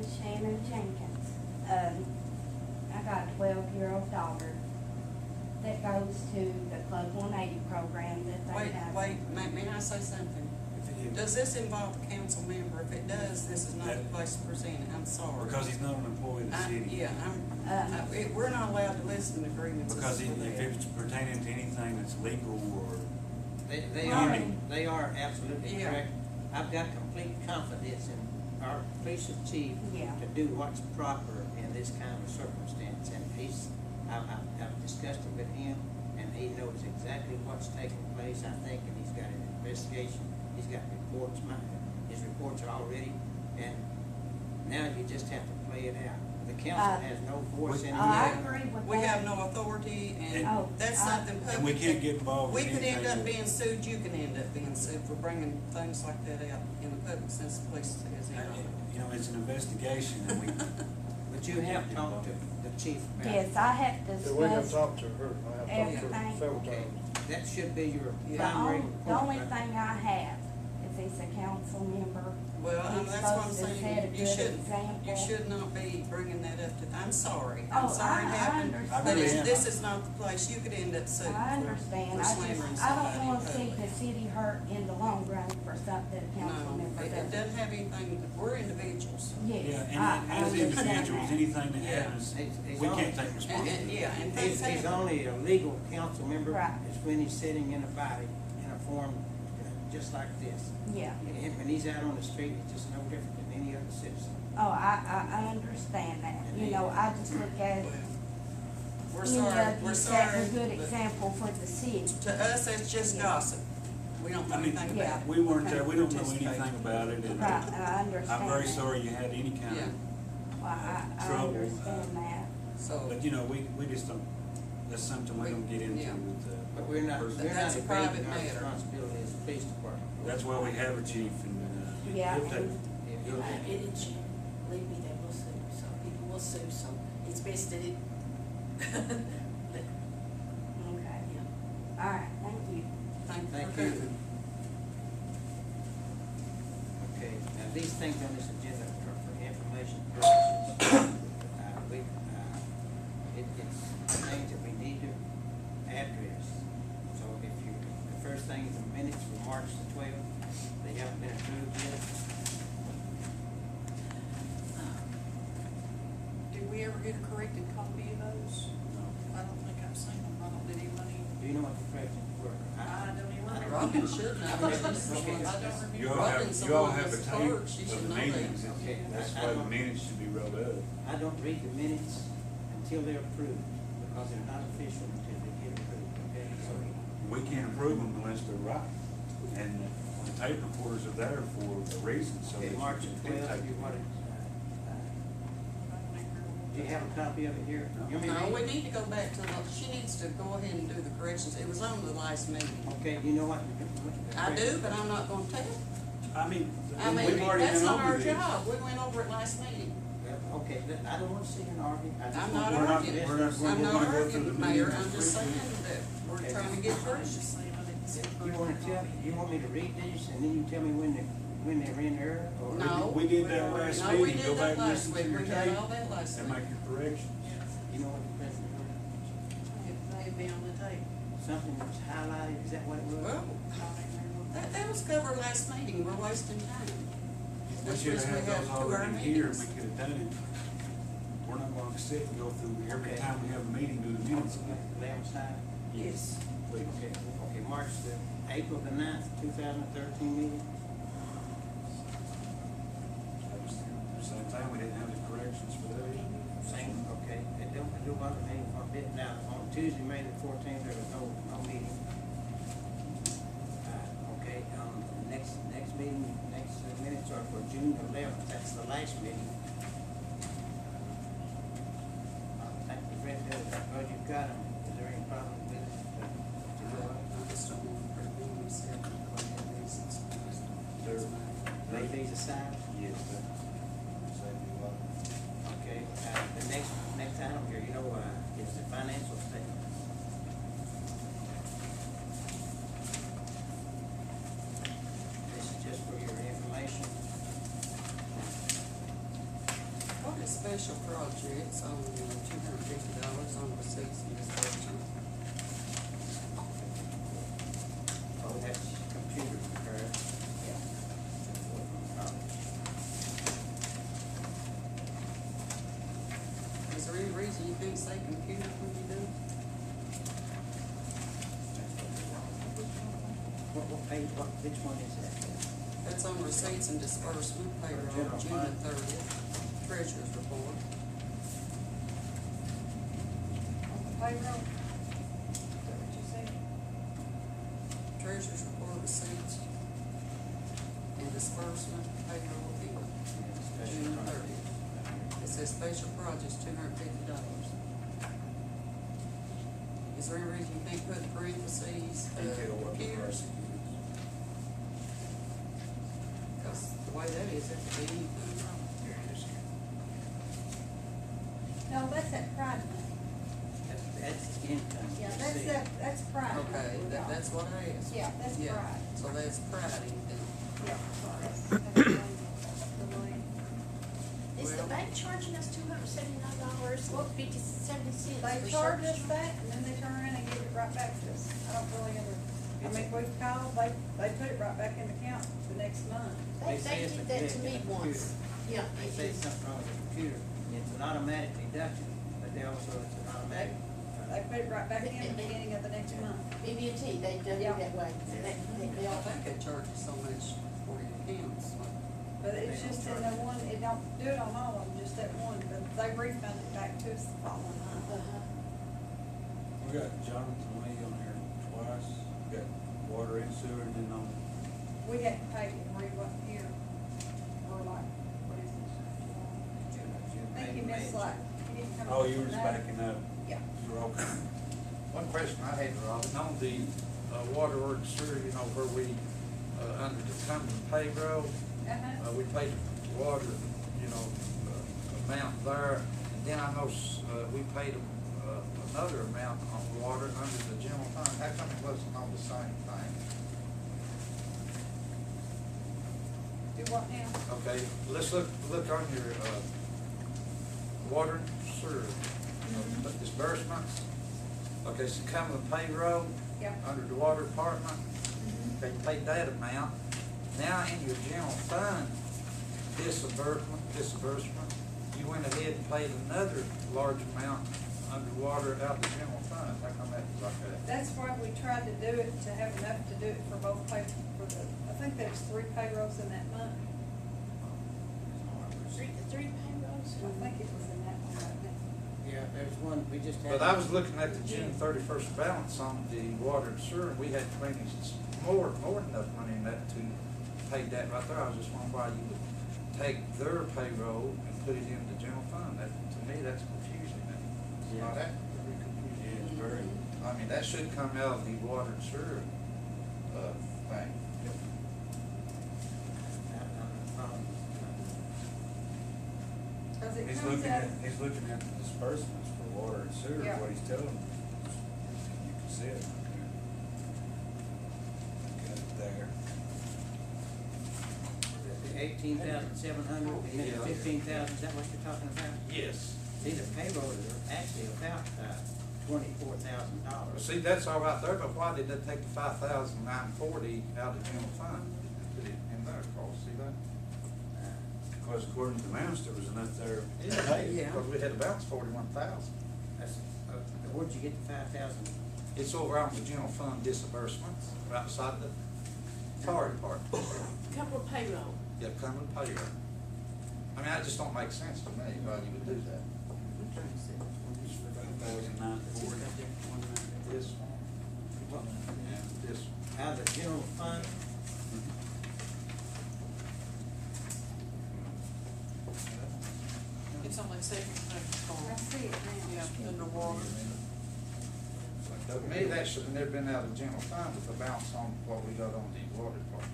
name's Shannon Jenkins. I got a 12-year-old daughter that goes to the Club 180 program that they have. Wait, may I say something? Does this involve a council member? If it does, this is not the place to present it. I'm sorry. Because he's not an employee of the city. Yeah, we're not allowed to listen to grievances. Because if it's pertaining to anything that's legal or. They are absolutely correct. I've got complete confidence in our police chief to do what's proper in this kind of circumstance, and I've discussed it with him, and he knows exactly what's taking place, I think, and he's got an investigation, he's got reports, his reports are all ready, and now you just have to play it out. The council has no voice in it. I agree with that. We have no authority, and that's something public. And we can't get involved We in could end anything up being sued, you can end up being sued for bringing things like that out in the public since the police is You know, it's an investigation and we. But you have talked to the chief about it. Yes, I have Yeah, we have discussed talked to her, I have talked to her several Okay, times. that should be your the primary only report. thing I have is he's a council member. Well, He's that's what I'm supposed to saying, set a you good shouldn't, example. you should not be bringing that up to, I'm sorry, Oh, I'm sorry it I happened, understand. but I really am. this is not the place, you could end up sued I understand, for I slandering don't somebody in wanna see public. the city hurt in the long run for something a council No, member it does. doesn't have anything, we're individuals. Yes, Yeah, I and as understand individuals, that. anything that Yeah. happens, He's we on- can't take responsibility. And things He's happen. only a legal council member, Right. is when he's sitting in a body, in a form just like this. Yeah, And when he's out on the street, he's just no different than any other citizen. oh, I understand that, you know, I just look at, We're you sorry, know, we're you sorry. set a good but example for the city. To us, it's just Yeah. gossip. We don't know I mean, anything yeah. about it. We weren't there, we don't know Participate. anything about it and Right, I understand I'm very that. sorry you had any kind Yeah. of, Well, I trouble, understand that. So, but you know, we just don't, that's something we don't get into Yeah. with the. But we're not That's a private evading our matter. responsibility as a police department. That's why we have a chief and, Yeah, he'll take, and- he'll take. It should, believe me, they will sue, so people will sue, so it's best that it, that, Okay, yeah. all right, thank you. thank Thank you. you. Okay, now these things on this agenda are for information purposes. It's things that we need to address. So if you, the first thing is the minutes for March the 12th, they haven't been approved yet. Did we ever get a corrected copy of those? I don't think I've seen them. I don't, did anybody? Do you know what the corrections were? I don't even remember. Robin should know. I don't remember. You all have, Robin's the you all one have a that's tape clerk, she of should the know that. meetings, Okay. that's why the minutes should be rolled up. I don't read the minutes until they're approved, because they're not official until they get approved, okay? So We can't approve them unless they're right, and the tape recorders are there for a reason, so. okay, that March you the can 12th, dictate you them. want it, do you have a copy of it here? You want me to No, read we it? need to go back to, she needs to go ahead and do the corrections. It was on the last meeting. Okay, you know what? I do, but I'm not gonna tell. I mean, I mean, we've already that's been not our over this. job. We went over it last meeting. Okay, I don't want to see an argument. I just I'm want not to- We're not- arguing. we're not- I'm we're not gonna go through arguing, the Mayor. meetings I'm just briefly. saying that we're Okay. trying to get I through. was just saying, I didn't see. You want to tell, you want me to read these and then you tell me when they were in error? Or- No. We did that last No, we meeting, did go that back and last listen to week. your We had tape all that last and week. make your corrections. You know what the president wrote? It may be on the tape. Something that was highlighted, is that what it was? Well, that was covered last meeting. We're wasting time. We Which should was have we had have those 2 hour already here, meetings. we could have done it. We're not gonna sit and go through every Okay. time we have a meeting, do the minutes. Lay on side? Yes. Please. Okay, March the, April the 9th, 2013 meeting. Same time, we didn't have the corrections for that either. Same, okay, it don't bother me one bit. Now, on Tuesday, May the 14th, there was no meeting. Okay, the next meeting, next minutes are for June 11th, that's the last meeting. I think we've read those, well, you've got them, is there any problem with it? To go up? I just don't want to put them in set. Lay these aside? Yes, that saved you a lot. Okay, the next item here, you know, is the financial statement. This is just for your information. special projects on $250 on receipts and disbursements. Oh, that's computer repair. Is there any reason you can't say computer when you do? What page, which one is that? That's on receipts and disbursement, payroll, General June fund. 30th, treasurer's report. On the payroll? Is that what you said? Treasurer's report, receipts and disbursement, payroll, bill, June 30th. It says special projects, $250. Is there any reason you can't put parentheses, computer? Because the way that is, it could be anything wrong. No, that's that pride money. That's income. Yeah, received. that's pride. money Okay, we're talking. that's what I asked. Yeah, that's Yeah, pride. so that's pride income. Yeah, sorry. Is the bank charging us $279.50 They charge us that, and then they turn around and give it right back to us. I don't really I mean, we've called, they put it right back in the account the next month. They say it's did a that to glitch in me the once. computer. Yeah. They say something wrong with the computer, it's an automatic deduction, but they also, it's an automatic. They put it right back in the beginning of the next month. BB&T, they done it Yeah. that way. They I all, think it charges so much for your accounts. But it's just in the one, it don't do it on all of them, just that one, but they refund it back to us the following month. We got Jonathan Lee on here twice, we got water and sewer, and then on, We hadn't paid it, we wasn't here, or like, what is it? I think you missed like, you didn't come. oh, you were up just with backing up. Yeah. You're okay. One question I had, Robin, on the water works sewer, you know, where we, under the Cumberland payroll, we paid water, you know, amount there, and then I know, we paid another amount on water under the general fund. How come it wasn't on the same thing? Do what now? Okay, let's look on your, water and sewer, you know, disbursements. Okay, so Cumberland payroll, Yeah. under the water department, they paid that amount. Now in your general fund disbursement, you went ahead and paid another large amount underwater out of the general fund. How come that was like that? That's why we tried to do it, to have enough to do it for both pay, for the, I think there's 3 payrolls in that month. three payrolls. I think it was in that one right now. Yeah, there's one, we just had. But I was looking at the June 31st balance on the water and sewer, and we had plenty, more than enough money in that to pay that right there. I was just wondering why you would take their payroll and put it in the general fund. That, to me, that's confusing. It's not very confusing. Yeah, it's very, I mean, that should come out of the water and sewer, thing. Cause it he's comes looking out, at the disbursements for water and sewer, Yeah. what he's telling them. You can see it. Got it there. 18,700, and then Yeah. 15,000, is that what you're talking about? Yes. See, the payroll is actually about $24,000. See, that's all right there, but why did they take the 5,940 out of the general fund and put it in there, Carl? See that? Because according to the mouse, there was enough there. Yeah. Because we had to balance 41,000. That's, where'd you get the 5,000? It's over on the general fund disbursements, right beside the fire department. Couple of payroll. Yeah, coming payroll. I mean, that just don't make sense to me, why you would do that. I'm trying to see. 5,940. This one. Yeah, this one. Out of the general fund? It's on that second page, Carl. I see it now. Yeah, under water. To me, that should have never been out of the general fund with the balance on what we got on the water department.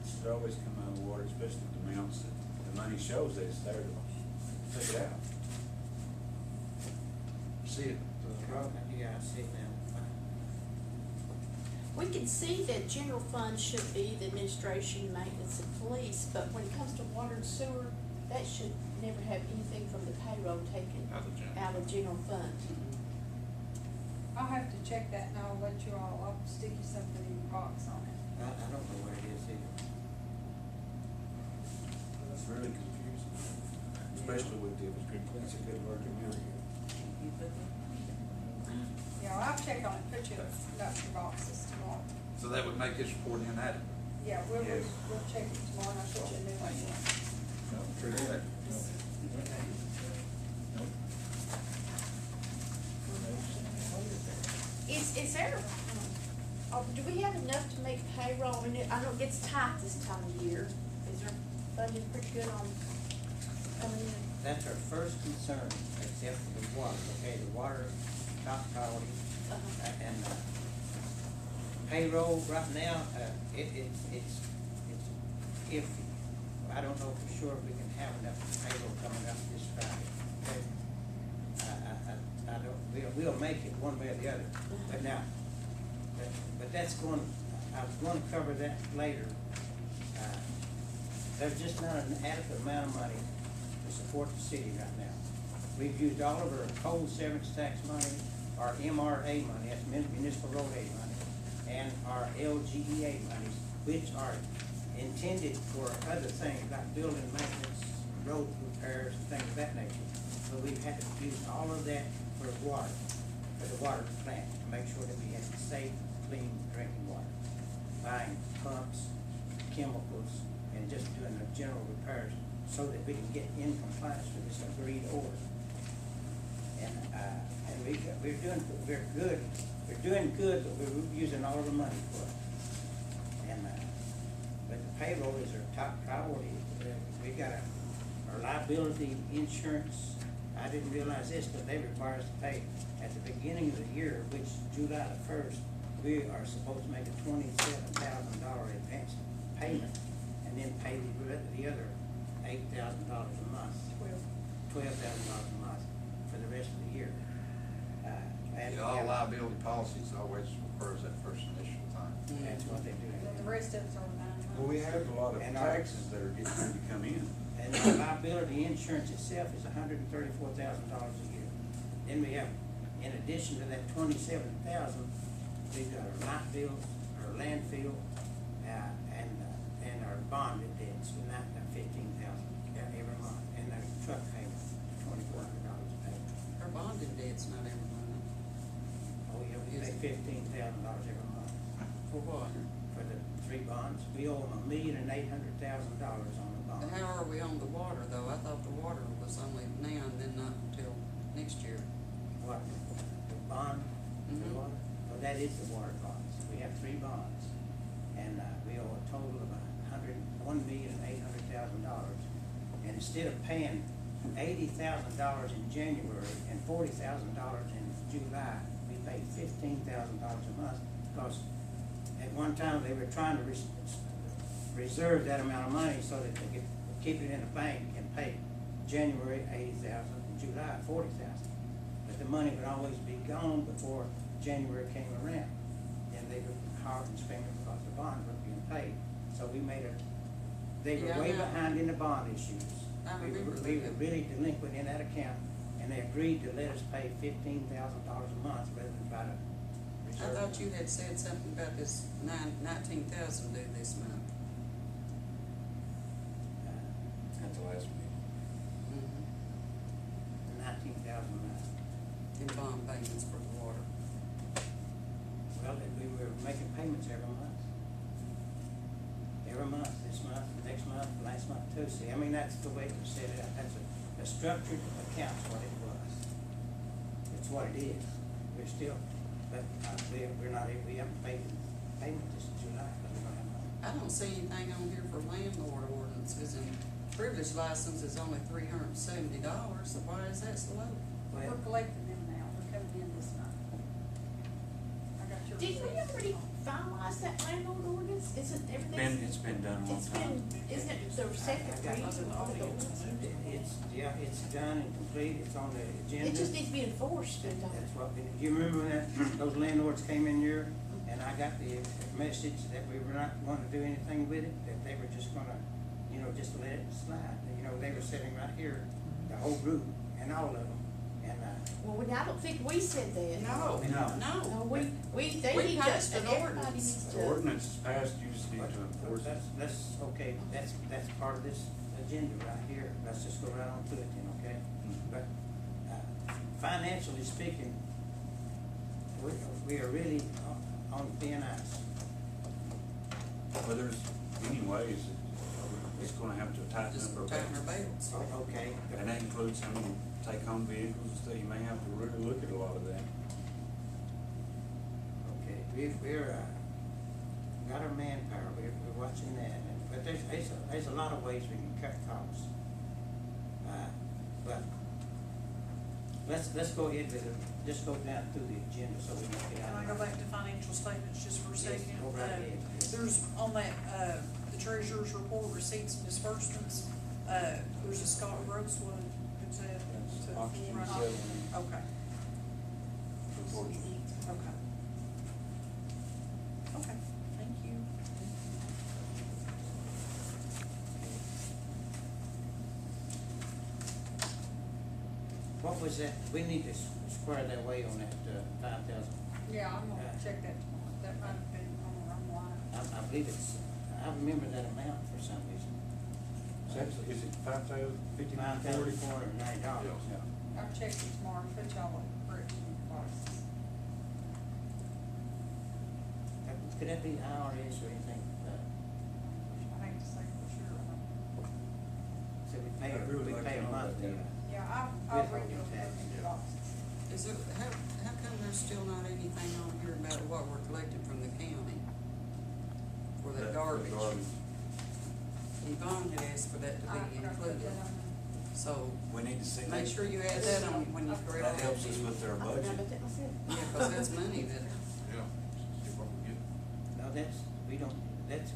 Should always come out of the water, especially the amounts that the money shows that it's there to take it out. See it? Yeah, I see it now. We can see that general fund should be the administration, maintenance, and police, but when it comes to water and sewer, that should never have anything from the payroll taken out of general fund. I'll have to check that and I'll let you all, I'll stick you something in your box on it. I don't know where it is either. That's really confusing, especially with the, it's a good working area. You put that? Yeah, I'll check on it, put you a note in your boxes tomorrow. So that would make this report inadequate. Yeah, we'll Yes. check it tomorrow and I'll put you a new one. No, true that. Is there, do we have enough to make payroll? I mean, I know it gets tight this time of year. Is our budget pretty good on coming in? That's our first concern, except for the water, okay, the water, top priority. And payroll right now, it's iffy. I don't know for sure if we can have enough payroll coming up this Friday. Okay? I don't, we'll make it one way or the other, but now, but that's going, I was going to cover that later. There's just not an adequate amount of money to support the city right now. We've used all of our coal severance tax money, our MRA money, that's municipal road aid money, and our LGEA monies, which are intended for other things like building maintenance, road repairs, and things of that nature. So we've had to use all of that for water, for the water plant, to make sure that we have safe, clean drinking water. Buying pumps, chemicals, and just doing the general repairs so that we can get in compliance with this agreed order. And we're doing good, but we're using all of the money for it. And, but the payroll is our top priority. We got our liability insurance. I didn't realize this, but they require us to pay at the beginning of the year, which July the 1st, we are supposed to make a $27,000 advance payment and then pay the other $8,000 a month. $12,000 a month for the rest of the year. And All liability policies always refers that first initial time. that's what they do. The rest of it's on 9 months. Well, we have a lot of And our- taxes that are getting ready to come in. And our liability insurance itself is $134,000 a year. Then we have, in addition to that $27,000, we've got our light bills, our landfill, and our bonded debts, and that $15,000 every month, and our truck payment, $2,400 a pay. Our bonded debt's not every month. Oh, yeah, we Is pay it? $15,000 every month For what? for the 3 bonds. We owe them $1,800,000 on the bond. How are we on the water though? I thought the water was only now and then not until next year. What, the bond, the Mhm. water? Well, that is the water bonds. We have 3 bonds, and we owe a total of $1,800,000. And instead of paying $80,000 in January and $40,000 in July, we pay $15,000 a month, because at one time they were trying to reserve that amount of money so that they could keep it in a bank and pay January $80,000 and July $40,000. But the money would always be gone before January came around. And they would hard and spend it because the bonds weren't being paid. So we made they were Yeah, way I know. behind in the bond issues. I We remember were that. really delinquent in that account, and they agreed to let us pay $15,000 a month rather than try to I reserve. thought you had said something about this 19,000 due this month. At the last meeting. Mm-hmm. 19,000 a month. In bond payments for the water. Well, we were making payments every month. Every month, this month, next month, last month too. See, I mean, that's the way it was set up. That's a structured account's what it was. It's what it is. We're still, but we're not, we haven't paid payment this July because we don't have money. I don't see anything on here for landlord ordinances, and privilege license is only $370, so why is that so low? We're Well, collecting them now, they're coming in this month. I got your Did we receipts. already finalize that landlord ordinance? Isn't everything? It's been done a long It's time. been, isn't it the second reading of the ordinance? it's done and complete. It's on the agenda. It just needs to be enforced, don't it? That's what, you remember when those landlords came in here, and I got the message that we were not going to do anything with it, that they were just gonna, just let it slide. You you know, they were sitting right here, the whole group, and all of them, and, Well, I don't think we said that. No, No. No, no. they We need to, passed an everybody ordinance. needs The to. ordinance is passed, you just need to enforce it. that's, okay, that's part of this agenda right here, let's just go right on to it then, okay? But, financially speaking, we are really on thin ice. Well, there's many ways that we're just gonna have to tighten Just up our tighten our belts. belts. Okay. And that includes how many take-home vehicles and stuff, you may have to really look at a lot of that. Okay, we're, got our manpower, we're watching that, but there's a lot of ways we can cut costs. But let's go ahead with it, just go down through the agenda so we can get Can out I of go it. back to financial statements just for a Yes, second? go right ahead. There's on that, the treasurer's report, receipts and disbursements, there's a Scott Rosewood, who's that? That's auction Right off. settlement. Okay, Unfortunately. okay. Okay, thank you. What was that, we need to square that way on that, 5,000. Yeah, I'm gonna check that tomorrow, that might have been on the wrong line. I believe I remember that amount for some reason. Is it 5,000, 9,490 $59.40? dollars. Yeah. I'll check it tomorrow, put y'all at correct prices. Could that be IRS or anything? I hate to say for sure, I don't. So we pay, I'd really we like pay to a know about monthly. that. Yeah, I'll With read all the taxes. Is there, how come there's still not anything on here about what we're collecting from the county for the garbage? Yvonne had asked for that to be included, so We need to see that. make sure you add that on when you correct That that. helps us with our I budget. forgot about that myself. Yeah, cause that's money that, Yeah. See what we get. No, we don't, that's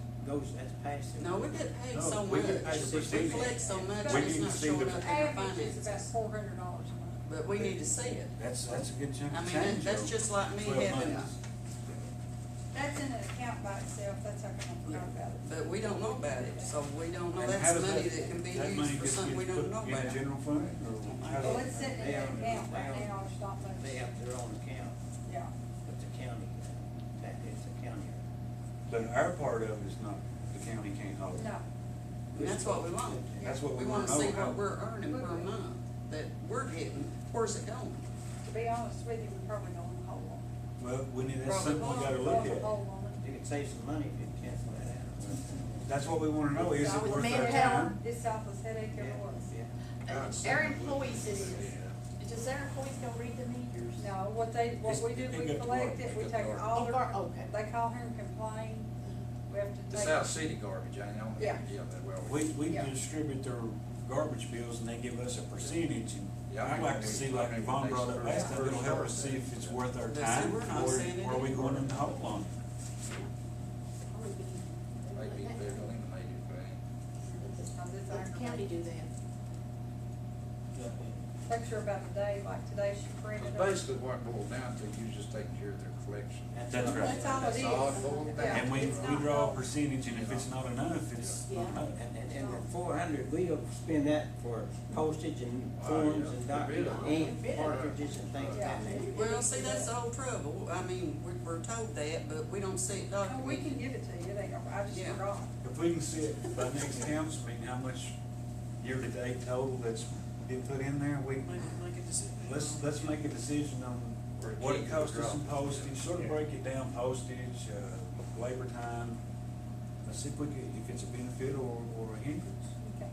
passed. no, we get paid No, so we much, get paid we 60. collect so much, We it's need to not see showing the- up in our Average is about finances. $400 a month. But we need to see it. That's a good chunk I of mean, change. that's though. just like me 12 having, months. That's in an account by itself, that's how come I forgot about it. but we don't know about it, so we don't know, And how that's does money that can be that money used for just something we gets don't put know in the about. general fund, or how Well, does? it's sitting in They an own- account they right own- now, it's not much. They have their own account, Yeah. but the county, that is the county. But our part of it is not, the county can't hold. No. And that's what we want. That's what we wanna wanna know. see how- what we're earning per month, that we're getting, where's it going? To be honest with you, we probably don't hold on. Well, that's Probably something we gotta look Probably at. hold on it. You could save some money if you cancel that out. That's what we wanna know, is it With worth our manpower. time? This office headache ever Yeah, was. yeah. Our employees, does our employees go read the meters? No, what we do, They we got to collect work. it, we They got take to it work. all, Okay. they call here and complain, we have to It's take. out city garbage, I know. Yeah. Yeah, that well. We Yeah. distribute their garbage bills and they give us a percentage, and Yeah, I I'd like to mean, see, like Yvonne brought up last time, it'll help us see if it's worth our But see, time, we're not or seeing it are we either. going in the hole on? Maybe they're eliminated, Let the county do that. Make sure about the day, like today she printed. but basically what it boils down to, you just take care of their collection. That's right. That's all it is. That's all it boils down Yeah. And we It's not draw a wrong. percentage, and if it's not enough, it's Yeah. not enough. And the 400, we'll spend that for postage and Oh, forms yeah. and documents, ink, cartridges and things like that. Well, see, that's the whole trouble, I mean, we're told that, but we don't see it Oh, we documented. can give it to you, it ain't, I just Yeah. forgot. If we can see it by next council meeting, how much year-to-date total that's been put in there, Make a decision. let's make a decision on what it costs us in postage, sort of break it down, postage, labor time. Let's see if we can, if it's a benefit or a hindrance. Okay.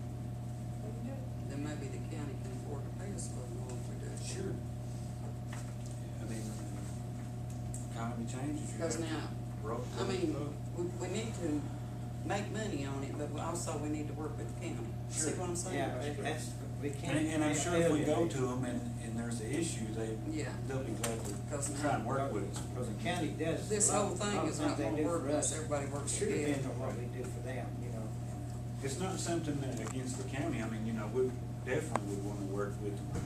We can do it. Then maybe the county can afford to pay us a little more if we do it. Sure. I mean, economy changes. you Because have to now, roll- I mean, we need to make money on it, but also we need to work with the county. See what I'm saying? Yeah, that's, we can't. And I'm sure if we go to them and there's an issue, Yeah. they'll be glad Because to try and work with us. Because the county does. This a lot- whole thing lot of is not things they gonna do work for unless us. everybody works Sure together. depends on what we do for them, you know. It's not something that against the county, I mean, we definitely would wanna work with them.